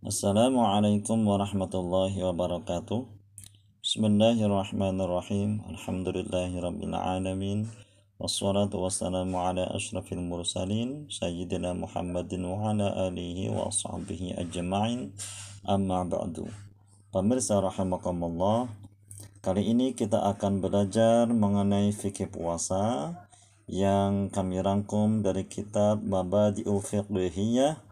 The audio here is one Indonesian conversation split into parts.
Assalamualaikum warahmatullahi wabarakatuh. Bismillahirrahmanirrahim. Alhamdulillahirabbil alamin. Wassalatu wassalamu ala asyrafil mursalin sayyidina Muhammadin wa ala alihi wa ashabihi ajma'in. Amma ba'du. Pemirsa rahimakumullah, kali ini kita akan belajar mengenai fikih puasa yang kami rangkum dari kitab Mabadi'ul Fiqhiyah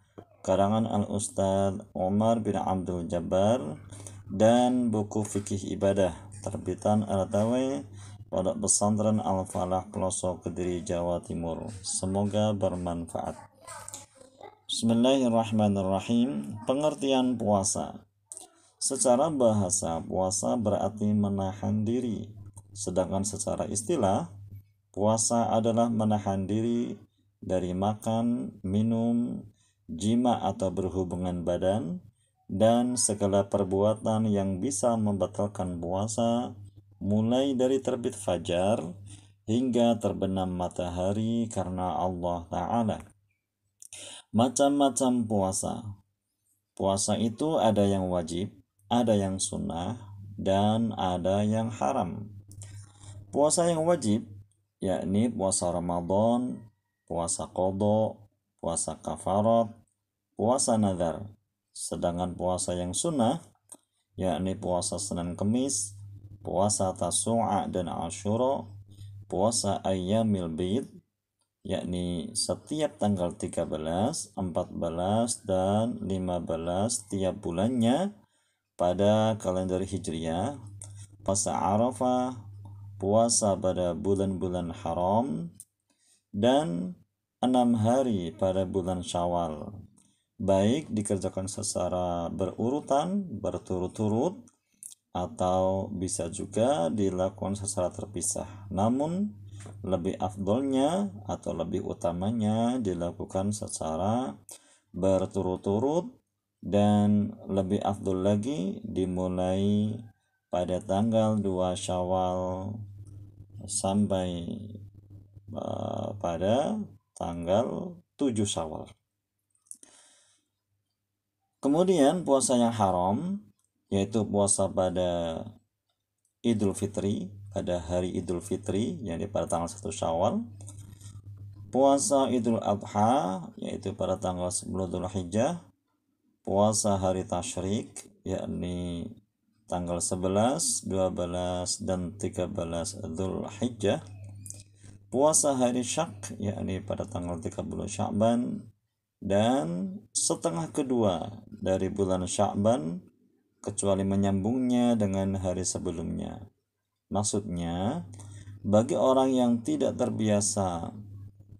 karangan Al-Ustadz Umar bin Abdul Jabbar dan buku fikih ibadah terbitan Al-Tawi Pondok Pesantren Al-Falah Pelosok Kediri, Jawa Timur. Semoga bermanfaat. Bismillahirrahmanirrahim. Pengertian puasa. Secara bahasa, puasa berarti menahan diri. Sedangkan secara istilah, puasa adalah menahan diri dari makan, minum, jima atau berhubungan badan, dan segala perbuatan yang bisa membatalkan puasa, mulai dari terbit fajar hingga terbenam matahari karena Allah Ta'ala. Macam-macam puasa. Puasa itu ada yang wajib, ada yang sunnah, dan ada yang haram. Puasa yang wajib yakni puasa Ramadan, puasa qadha, puasa kafarat, puasa nazar. Sedangkan puasa yang sunnah yakni puasa Senin Kemis, puasa Tasu'a dan Asyura, puasa Ayyamil Bid yakni setiap tanggal 13, 14 dan 15 tiap bulannya pada kalender Hijriah, puasa Arafah, puasa pada bulan-bulan haram, dan 6 hari pada bulan Syawal, baik dikerjakan secara berurutan, berturut-turut, atau bisa juga dilakukan secara terpisah. Namun lebih afdolnya atau lebih utamanya dilakukan secara berturut-turut, dan lebih afdol lagi dimulai pada tanggal 2 Syawal sampai pada tanggal 7 Syawal. Kemudian puasa yang haram yaitu puasa pada Idul Fitri, pada hari Idul Fitri yaitu pada tanggal 1 Syawal, puasa Idul Adha yaitu pada tanggal 10 Dzulhijjah, puasa hari Tasyrik yakni tanggal 11, 12 dan 13 Dzulhijjah, puasa hari Syak yakni pada tanggal 30 Sya'ban, dan setengah kedua dari bulan Sya'ban kecuali menyambungnya dengan hari sebelumnya. Maksudnya, bagi orang yang tidak terbiasa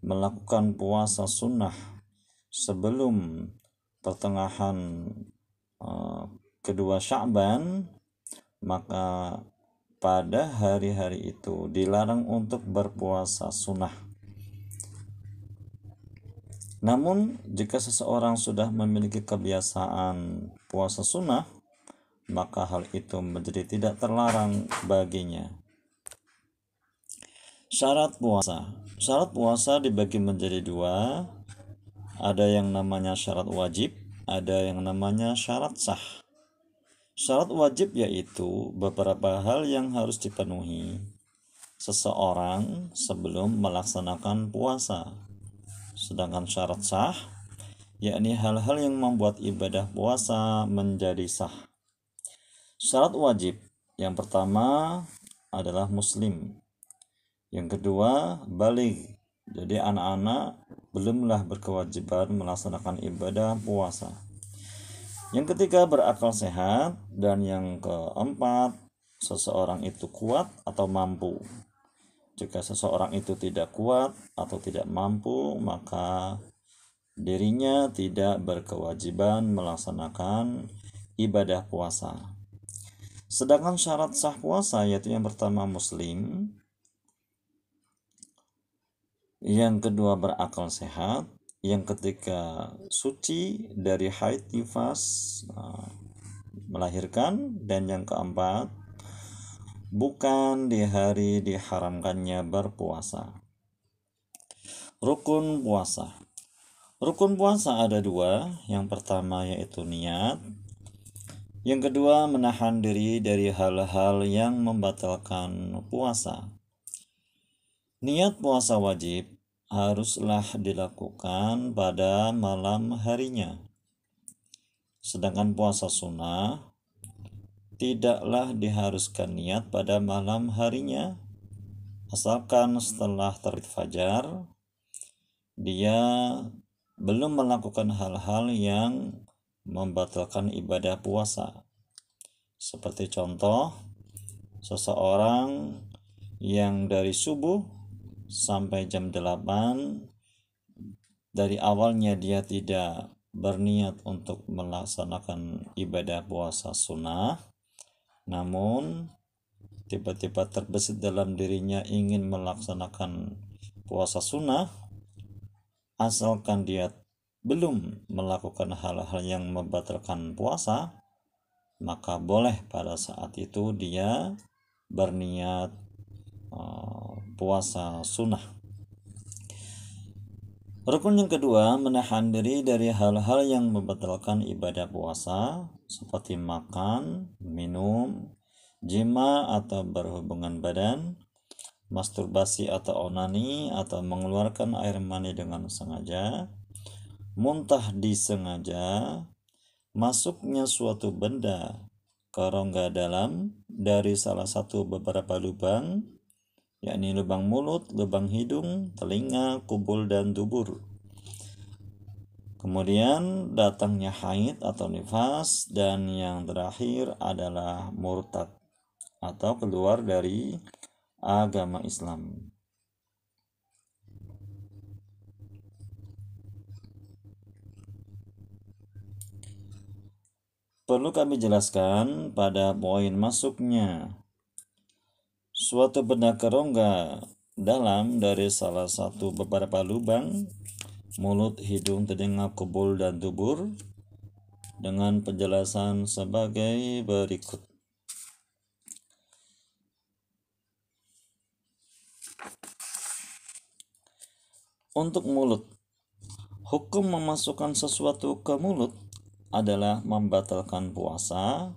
melakukan puasa sunnah sebelum pertengahan kedua Sya'ban, maka pada hari-hari itu dilarang untuk berpuasa sunnah. Namun, jika seseorang sudah memiliki kebiasaan puasa sunnah, maka hal itu menjadi tidak terlarang baginya. Syarat puasa. Syarat puasa dibagi menjadi dua. Ada yang namanya syarat wajib, ada yang namanya syarat sah. Syarat wajib yaitu beberapa hal yang harus dipenuhi seseorang sebelum melaksanakan puasa. Sedangkan syarat sah yakni hal-hal yang membuat ibadah puasa menjadi sah. Syarat wajib yang pertama adalah muslim. Yang kedua, baligh. Jadi anak-anak belumlah berkewajiban melaksanakan ibadah puasa. Yang ketiga, berakal sehat. Dan yang keempat, seseorang itu kuat atau mampu. Jika seseorang itu tidak kuat atau tidak mampu, maka dirinya tidak berkewajiban melaksanakan ibadah puasa. Sedangkan syarat sah puasa yaitu yang pertama muslim, yang kedua berakal sehat, yang ketiga suci dari haid nifas, melahirkan, dan yang keempat bukan di hari diharamkannya berpuasa. Rukun puasa. Rukun puasa ada dua. Yang pertama yaitu niat. Yang kedua menahan diri dari hal-hal yang membatalkan puasa. Niat puasa wajib haruslah dilakukan pada malam harinya. Sedangkan puasa sunnah tidaklah diharuskan niat pada malam harinya, asalkan setelah terbit fajar dia belum melakukan hal-hal yang membatalkan ibadah puasa. Seperti contoh, seseorang yang dari subuh sampai jam 8 dari awalnya dia tidak berniat untuk melaksanakan ibadah puasa sunnah, namun tiba-tiba terbesit dalam dirinya ingin melaksanakan puasa sunnah, asalkan dia belum melakukan hal-hal yang membatalkan puasa, maka boleh pada saat itu dia berniat puasa sunnah. Rukun yang kedua, menahan diri dari hal-hal yang membatalkan ibadah puasa, seperti makan, minum, jima atau berhubungan badan, masturbasi atau onani, atau mengeluarkan air mani dengan sengaja, muntah disengaja, masuknya suatu benda ke rongga dalam dari salah satu beberapa lubang, yakni lubang mulut, lubang hidung, telinga, kubul, dan dubur. Kemudian datangnya haid atau nifas, dan yang terakhir adalah murtad atau keluar dari agama Islam. Perlu kami jelaskan pada poin masuknya suatu benda ke rongga dalam dari salah satu beberapa lubang mulut, hidung, telinga, kubul, dan dubur dengan penjelasan sebagai berikut. Untuk mulut, hukum memasukkan sesuatu ke mulut adalah membatalkan puasa,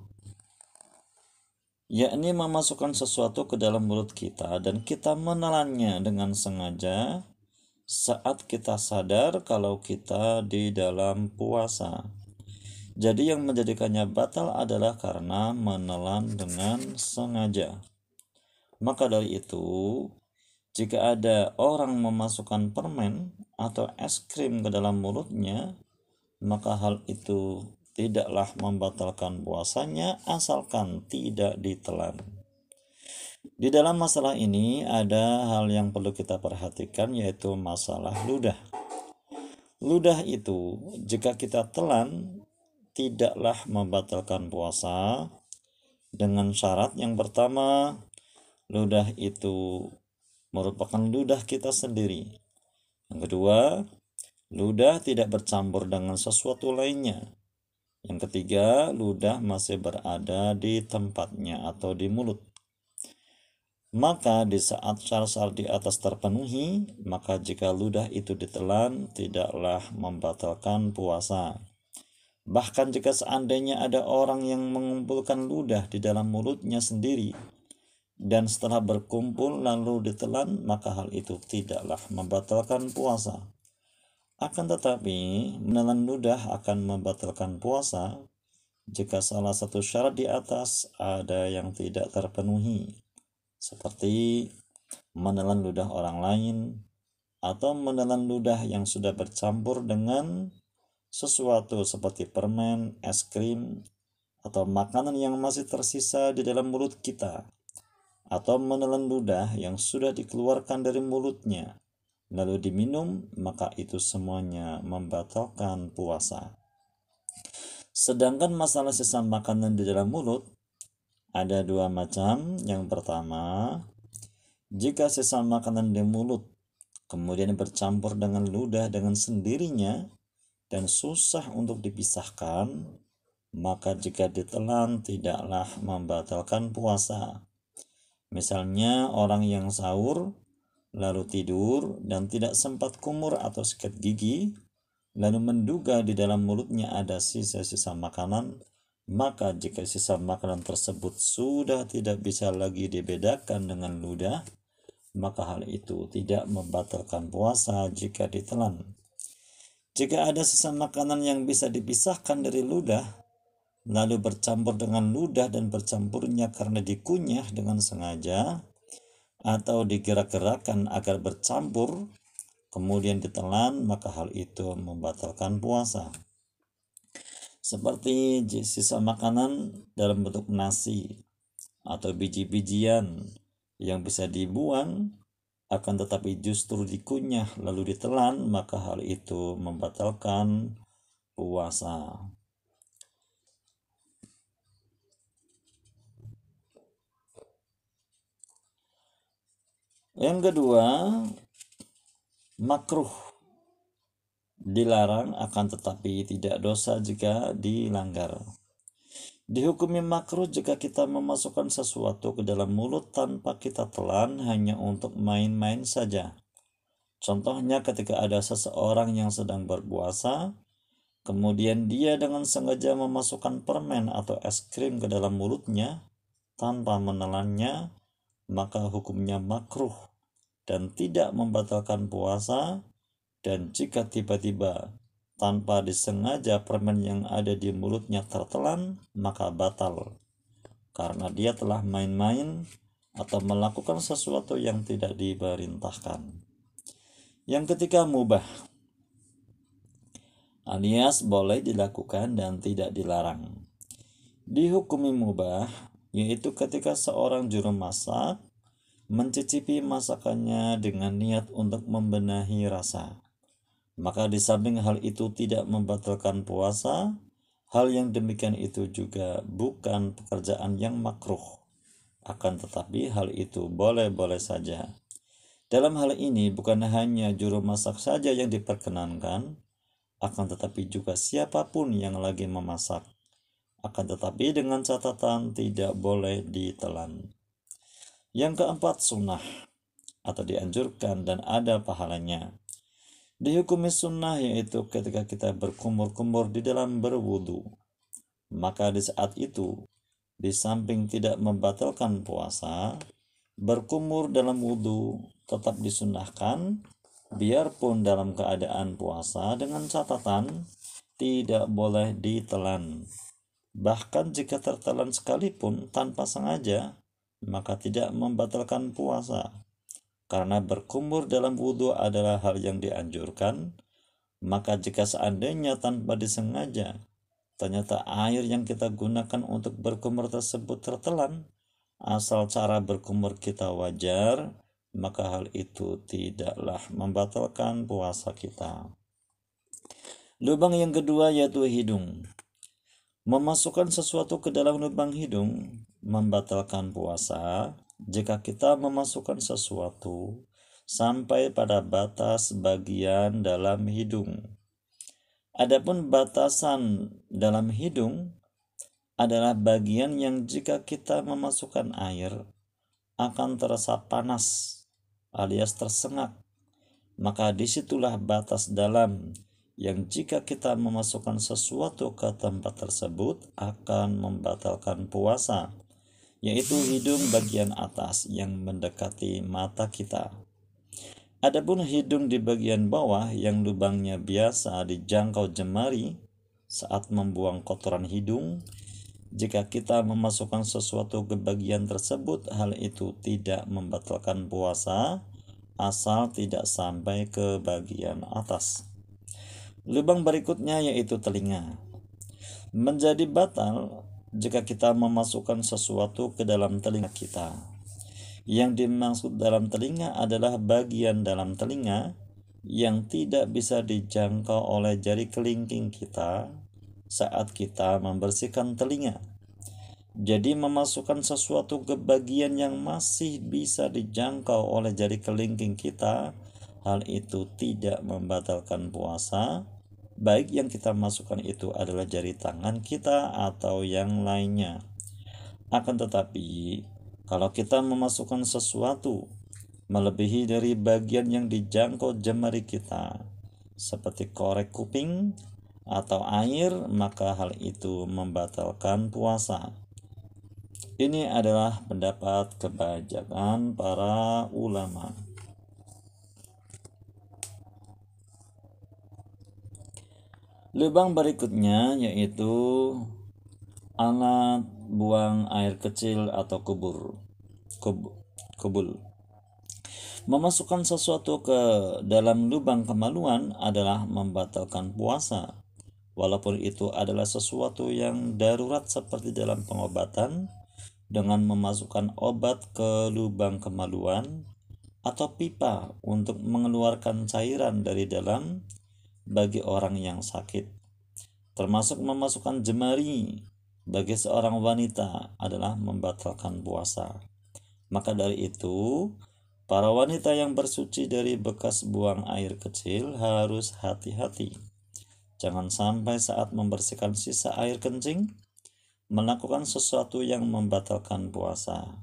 yakni memasukkan sesuatu ke dalam mulut kita dan kita menelannya dengan sengaja saat kita sadar kalau kita di dalam puasa. Jadi yang menjadikannya batal adalah karena menelan dengan sengaja. Maka dari itu, jika ada orang memasukkan permen atau es krim ke dalam mulutnya, maka hal itu tidaklah membatalkan puasanya asalkan tidak ditelan. Di dalam masalah ini ada hal yang perlu kita perhatikan, yaitu masalah ludah. Ludah itu jika kita telan tidaklah membatalkan puasa dengan syarat yang pertama, ludah itu merupakan ludah kita sendiri. Yang kedua, ludah tidak bercampur dengan sesuatu lainnya. Yang ketiga, ludah masih berada di tempatnya atau di mulut. Maka di saat syarat-syarat di atas terpenuhi, maka jika ludah itu ditelan, tidaklah membatalkan puasa. Bahkan jika seandainya ada orang yang mengumpulkan ludah di dalam mulutnya sendiri, dan setelah berkumpul lalu ditelan, maka hal itu tidaklah membatalkan puasa. Akan tetapi, menelan ludah akan membatalkan puasa jika salah satu syarat di atas ada yang tidak terpenuhi, seperti menelan ludah orang lain atau menelan ludah yang sudah bercampur dengan sesuatu seperti permen, es krim, atau makanan yang masih tersisa di dalam mulut kita, atau menelan ludah yang sudah dikeluarkan dari mulutnya lalu diminum, maka itu semuanya membatalkan puasa. Sedangkan masalah sisa makanan di dalam mulut ada dua macam. Yang pertama, jika sisa makanan di mulut kemudian bercampur dengan ludah dengan sendirinya dan susah untuk dipisahkan, maka jika ditelan tidaklah membatalkan puasa. Misalnya orang yang sahur lalu tidur dan tidak sempat kumur atau sikat gigi, lalu menduga di dalam mulutnya ada sisa-sisa makanan, maka jika sisa makanan tersebut sudah tidak bisa lagi dibedakan dengan ludah, maka hal itu tidak membatalkan puasa jika ditelan. Jika ada sisa makanan yang bisa dipisahkan dari ludah, lalu bercampur dengan ludah dan bercampurnya karena dikunyah dengan sengaja atau digerak-gerakkan agar bercampur, kemudian ditelan, maka hal itu membatalkan puasa. Seperti sisa makanan dalam bentuk nasi atau biji-bijian yang bisa dibuang, akan tetapi justru dikunyah lalu ditelan, maka hal itu membatalkan puasa. Yang kedua, makruh, dilarang akan tetapi tidak dosa jika dilanggar. Dihukumi makruh jika kita memasukkan sesuatu ke dalam mulut tanpa kita telan hanya untuk main-main saja. Contohnya ketika ada seseorang yang sedang berpuasa, kemudian dia dengan sengaja memasukkan permen atau es krim ke dalam mulutnya tanpa menelannya, maka hukumnya makruh dan tidak membatalkan puasa. Dan jika tiba-tiba tanpa disengaja permen yang ada di mulutnya tertelan, maka batal, karena dia telah main-main atau melakukan sesuatu yang tidak diperintahkan. Yang ketiga, mubah, alias boleh dilakukan dan tidak dilarang. Dihukumi mubah, yaitu ketika seorang juru masak mencicipi masakannya dengan niat untuk membenahi rasa. Maka di samping hal itu tidak membatalkan puasa, hal yang demikian itu juga bukan pekerjaan yang makruh. Akan tetapi hal itu boleh-boleh saja. Dalam hal ini bukan hanya juru masak saja yang diperkenankan, akan tetapi juga siapapun yang lagi memasak. Akan tetapi dengan catatan tidak boleh ditelan. Yang keempat, sunnah atau dianjurkan dan ada pahalanya. Dihukumi sunnah yaitu ketika kita berkumur-kumur di dalam berwudu, maka di saat itu di samping tidak membatalkan puasa, berkumur dalam wudu tetap disunnahkan biarpun dalam keadaan puasa, dengan catatan tidak boleh ditelan. Bahkan jika tertelan sekalipun tanpa sengaja, maka tidak membatalkan puasa. Karena berkumur dalam wudhu adalah hal yang dianjurkan, maka jika seandainya tanpa disengaja, ternyata air yang kita gunakan untuk berkumur tersebut tertelan, asal cara berkumur kita wajar, maka hal itu tidaklah membatalkan puasa kita. Lubang yang kedua yaitu hidung. Memasukkan sesuatu ke dalam lubang hidung membatalkan puasa jika kita memasukkan sesuatu sampai pada batas bagian dalam hidung. Adapun batasan dalam hidung adalah bagian yang jika kita memasukkan air akan terasa panas alias tersengat, maka disitulah batas dalam yang jika kita memasukkan sesuatu ke tempat tersebut akan membatalkan puasa, yaitu hidung bagian atas yang mendekati mata kita. Adapun hidung di bagian bawah yang lubangnya biasa dijangkau jemari saat membuang kotoran hidung, jika kita memasukkan sesuatu ke bagian tersebut, hal itu tidak membatalkan puasa asal tidak sampai ke bagian atas. Lubang berikutnya yaitu telinga. Menjadi batal jika kita memasukkan sesuatu ke dalam telinga kita. Yang dimaksud dalam telinga adalah bagian dalam telinga yang tidak bisa dijangkau oleh jari kelingking kita saat kita membersihkan telinga. Jadi memasukkan sesuatu ke bagian yang masih bisa dijangkau oleh jari kelingking kita, hal itu tidak membatalkan puasa, baik yang kita masukkan itu adalah jari tangan kita atau yang lainnya. Akan tetapi, kalau kita memasukkan sesuatu melebihi dari bagian yang dijangkau jemari kita, seperti korek kuping atau air, maka hal itu membatalkan puasa. Ini adalah pendapat kebanyakan para ulama. Lubang berikutnya yaitu alat buang air kecil atau kubul. Memasukkan sesuatu ke dalam lubang kemaluan adalah membatalkan puasa, walaupun itu adalah sesuatu yang darurat seperti dalam pengobatan dengan memasukkan obat ke lubang kemaluan atau pipa untuk mengeluarkan cairan dari dalam bagi orang yang sakit. Termasuk memasukkan jemari bagi seorang wanita adalah membatalkan puasa. Maka dari itu, para wanita yang bersuci dari bekas buang air kecil harus hati-hati. Jangan sampai saat membersihkan sisa air kencing melakukan sesuatu yang membatalkan puasa.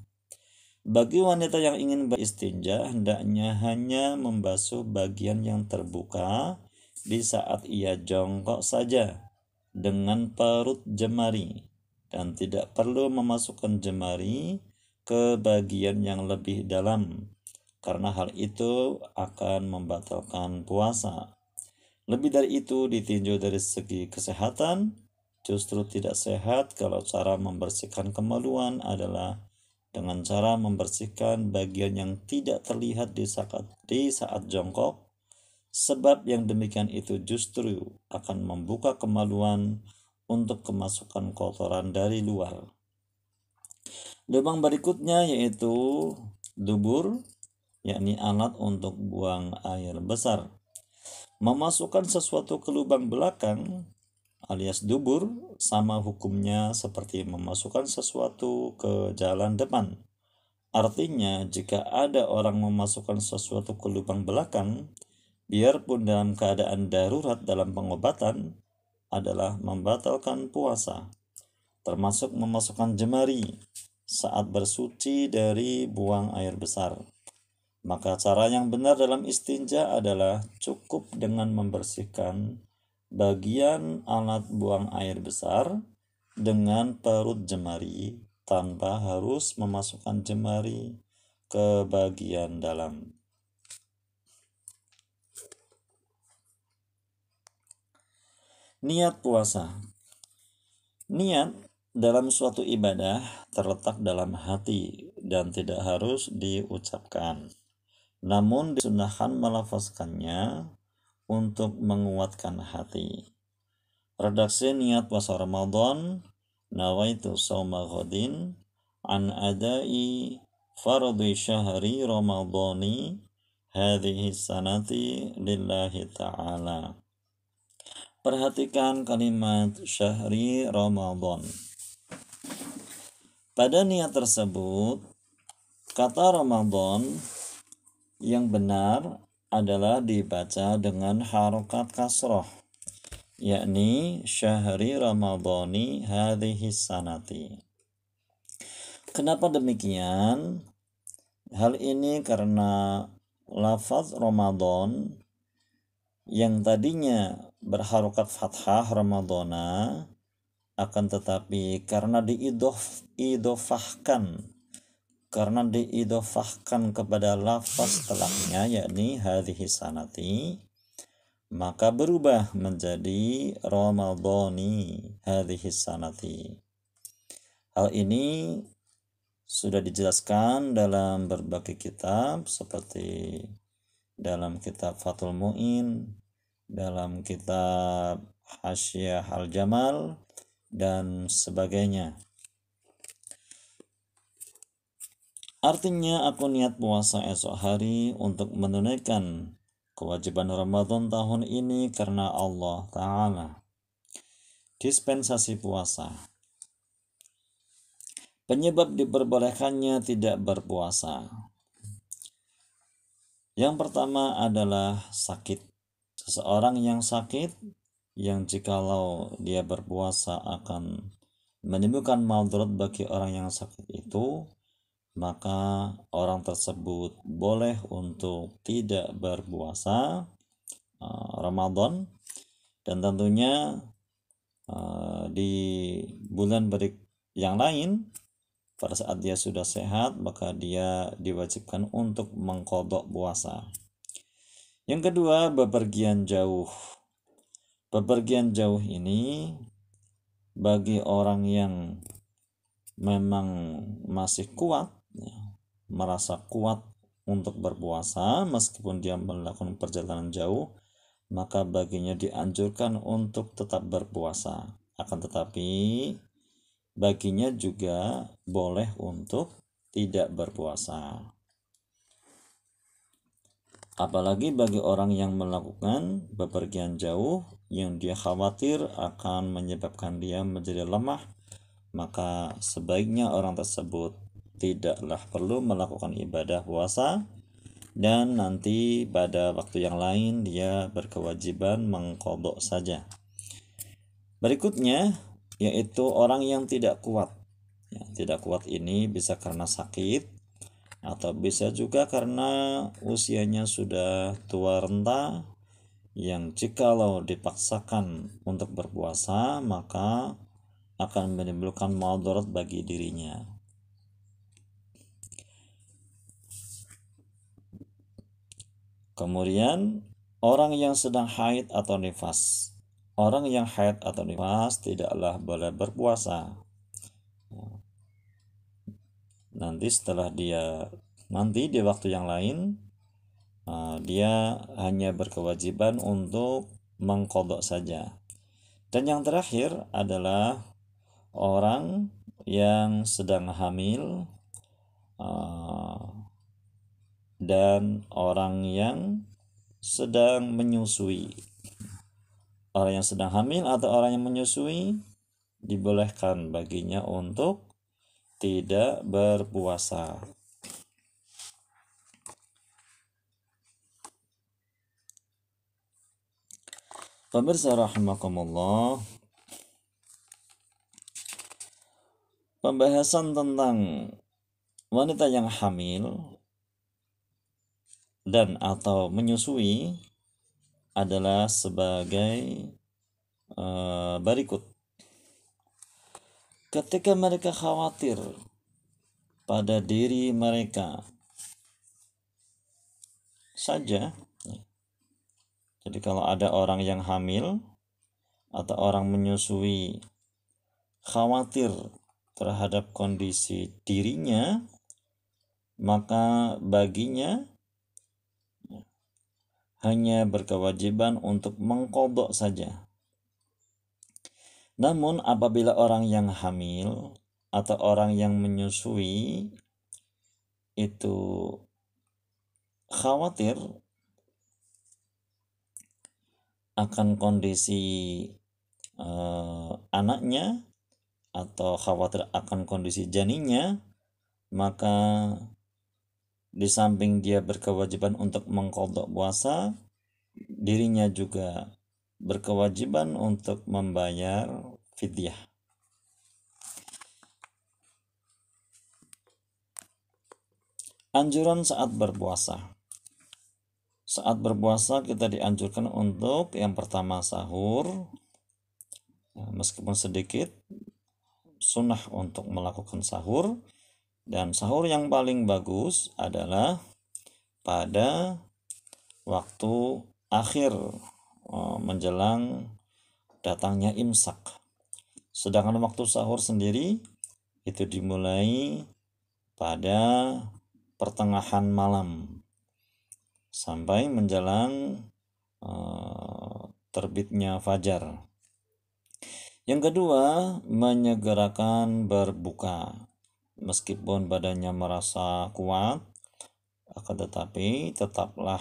Bagi wanita yang ingin beristinja, hendaknya hanya membasuh bagian yang terbuka di saat ia jongkok saja dengan perut jemari, dan tidak perlu memasukkan jemari ke bagian yang lebih dalam, karena hal itu akan membatalkan puasa. Lebih dari itu, ditinjau dari segi kesehatan, justru tidak sehat kalau cara membersihkan kemaluan adalah dengan cara membersihkan bagian yang tidak terlihat di saat jongkok, sebab yang demikian itu justru akan membuka kemaluan untuk kemasukan kotoran dari luar. Lubang berikutnya yaitu dubur, yakni alat untuk buang air besar. Memasukkan sesuatu ke lubang belakang alias dubur sama hukumnya seperti memasukkan sesuatu ke jalan depan. Artinya, jika ada orang memasukkan sesuatu ke lubang belakang, biarpun dalam keadaan darurat dalam pengobatan, adalah membatalkan puasa, termasuk memasukkan jemari saat bersuci dari buang air besar. Maka cara yang benar dalam istinja adalah cukup dengan membersihkan bagian alat buang air besar dengan perut jemari tanpa harus memasukkan jemari ke bagian dalam. Niat puasa. Niat dalam suatu ibadah terletak dalam hati dan tidak harus diucapkan. Namun disunahkan melafazkannya untuk menguatkan hati. Redaksi niat puasa Ramadan, nawaitu shauma ghadin an adai fardhi syahri ramadhani hadhihi sanati lillahi ta'ala. Perhatikan kalimat syahri Ramadan. Pada niat tersebut, kata Ramadan yang benar adalah dibaca dengan harokat kasroh, yakni syahri Ramadhani hadhihi sanati. Kenapa demikian? Hal ini karena lafaz Ramadan yang tadinya berharokat fathah Ramadhana, akan tetapi karena diidofahkan kepada lafaz setelahnya, yakni hadhihi sanati, maka berubah menjadi Ramadhani hadhihi sanati. Hal ini sudah dijelaskan dalam berbagai kitab seperti dalam kitab Fathul Mu'in, dalam kitab Hasyiah Al-Jamal, dan sebagainya. Artinya, aku niat puasa esok hari untuk menunaikan kewajiban Ramadan tahun ini karena Allah Ta'ala. Dispensasi puasa. Penyebab diperbolehkannya tidak berpuasa. Yang pertama adalah sakit. Seseorang yang sakit, yang jikalau dia berpuasa akan menimbulkan madarat bagi orang yang sakit itu, maka orang tersebut boleh untuk tidak berpuasa Ramadan, dan tentunya di bulan yang lain pada saat dia sudah sehat maka dia diwajibkan untuk mengqadha puasa. Yang kedua, bepergian jauh. Bepergian jauh ini bagi orang yang memang masih kuat, merasa kuat untuk berpuasa meskipun dia melakukan perjalanan jauh, maka baginya dianjurkan untuk tetap berpuasa. Akan tetapi baginya juga boleh untuk tidak berpuasa. Apalagi bagi orang yang melakukan bepergian jauh yang dia khawatir akan menyebabkan dia menjadi lemah, maka sebaiknya orang tersebut tidaklah perlu melakukan ibadah puasa, dan nanti pada waktu yang lain dia berkewajiban mengqadha saja. Berikutnya yaitu orang yang tidak kuat. Tidak kuat ini bisa karena sakit atau bisa juga karena usianya sudah tua renta, yang jikalau dipaksakan untuk berpuasa maka akan menimbulkan madarat bagi dirinya. Kemudian orang yang sedang haid atau nifas. Orang yang haid atau nifas tidaklah boleh berpuasa. Nanti di waktu yang lain dia hanya berkewajiban untuk mengqadha saja. Dan yang terakhir adalah orang yang sedang hamil dan orang yang sedang menyusui. Orang yang sedang hamil atau orang yang menyusui dibolehkan baginya untuk tidak berpuasa. Pemirsa rahimakumullah, pembahasan tentang wanita yang hamil dan atau menyusui adalah sebagai berikut. Ketika mereka khawatir pada diri mereka saja, jadi kalau ada orang yang hamil atau orang menyusui khawatir terhadap kondisi dirinya, maka baginya hanya berkewajiban untuk mengqadha saja. Namun apabila orang yang hamil atau orang yang menyusui itu khawatir akan kondisi anaknya atau khawatir akan kondisi janinnya, maka di samping dia berkewajiban untuk mengqadha puasa, dirinya juga berkewajiban untuk membayar fidyah. Anjuran saat berpuasa. Saat berpuasa kita dianjurkan untuk yang pertama sahur, meskipun sedikit, sunnah untuk melakukan sahur, dan sahur yang paling bagus adalah pada waktu akhir menjelang datangnya imsak. Sedangkan waktu sahur sendiri itu dimulai pada pertengahan malam sampai menjelang terbitnya fajar. Yang kedua, menyegerakan berbuka. Meskipun badannya merasa kuat, akan tetapi tetaplah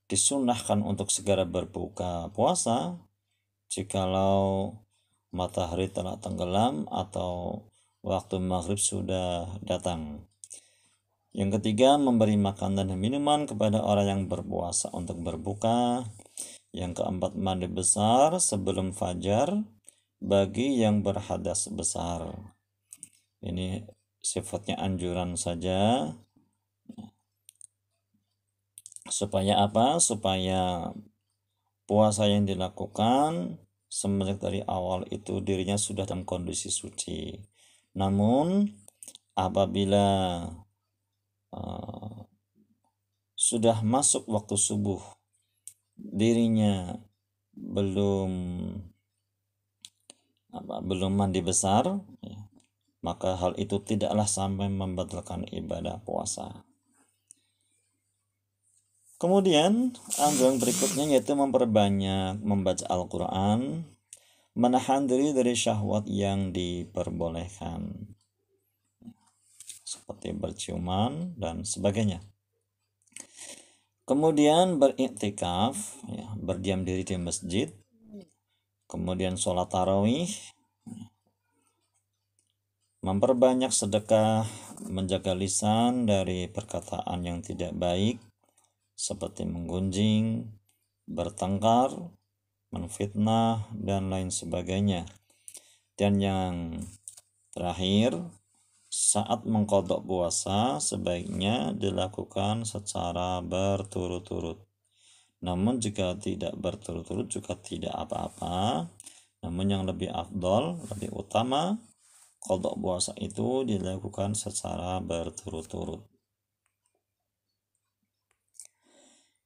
disunahkan untuk segera berbuka puasa jikalau matahari telah tenggelam atau waktu maghrib sudah datang. Yang ketiga, memberi makan dan minuman kepada orang yang berpuasa untuk berbuka. Yang keempat, mandi besar sebelum fajar bagi yang berhadas besar. Ini sifatnya anjuran saja. Supaya apa? Supaya puasa yang dilakukan semenjak dari awal itu dirinya sudah dalam kondisi suci. Namun apabila sudah masuk waktu subuh, dirinya belum mandi besar, ya, maka hal itu tidaklah sampai membatalkan ibadah puasa. Kemudian anjuran berikutnya yaitu memperbanyak membaca Al-Quran, menahan diri dari syahwat yang diperbolehkan seperti berciuman dan sebagainya. Kemudian beriktikaf, ya, berdiam diri di masjid. Kemudian sholat tarawih, memperbanyak sedekah, menjaga lisan dari perkataan yang tidak baik seperti menggunjing, bertengkar, menfitnah, dan lain sebagainya. Dan yang terakhir, saat mengqadha puasa sebaiknya dilakukan secara berturut-turut. Namun jika tidak berturut-turut juga tidak apa-apa. Namun yang lebih afdol, lebih utama, qadha puasa itu dilakukan secara berturut-turut.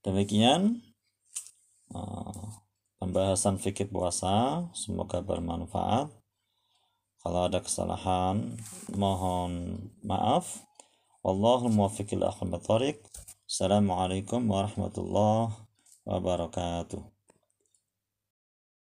Demikian pembahasan fikih puasa, semoga bermanfaat. Kalau ada kesalahan, mohon maaf. Wallahul muwaffiq ila aqwamit thoriq. Assalamualaikum warahmatullahi wabarakatuh.